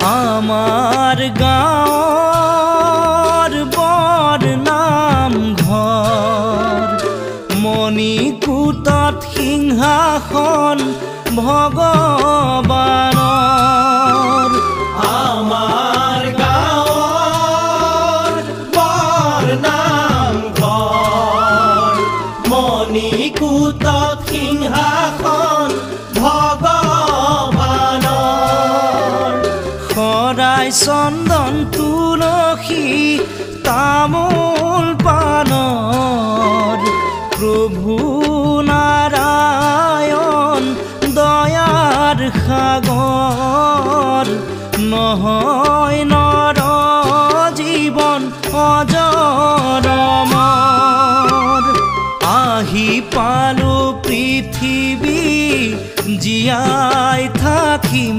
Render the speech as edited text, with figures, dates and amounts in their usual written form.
আমাৰ গাঁৱৰ বৰ নামঘৰ মণিকূটত সিংহাসন ভগৱানৰ আমাৰ গাঁৱৰ বৰ নামঘৰ মণিকূটত সিংহাসন ভগৱানৰ শৰাই চন্দন তুলসী তামোল পানৰ প্ৰভু নাৰায়ণ দয়াৰ সাগৰ নহয় নৰ জীৱন অজৰমৰ আহি পালো পৃথিৱী জীয়াই থাকিম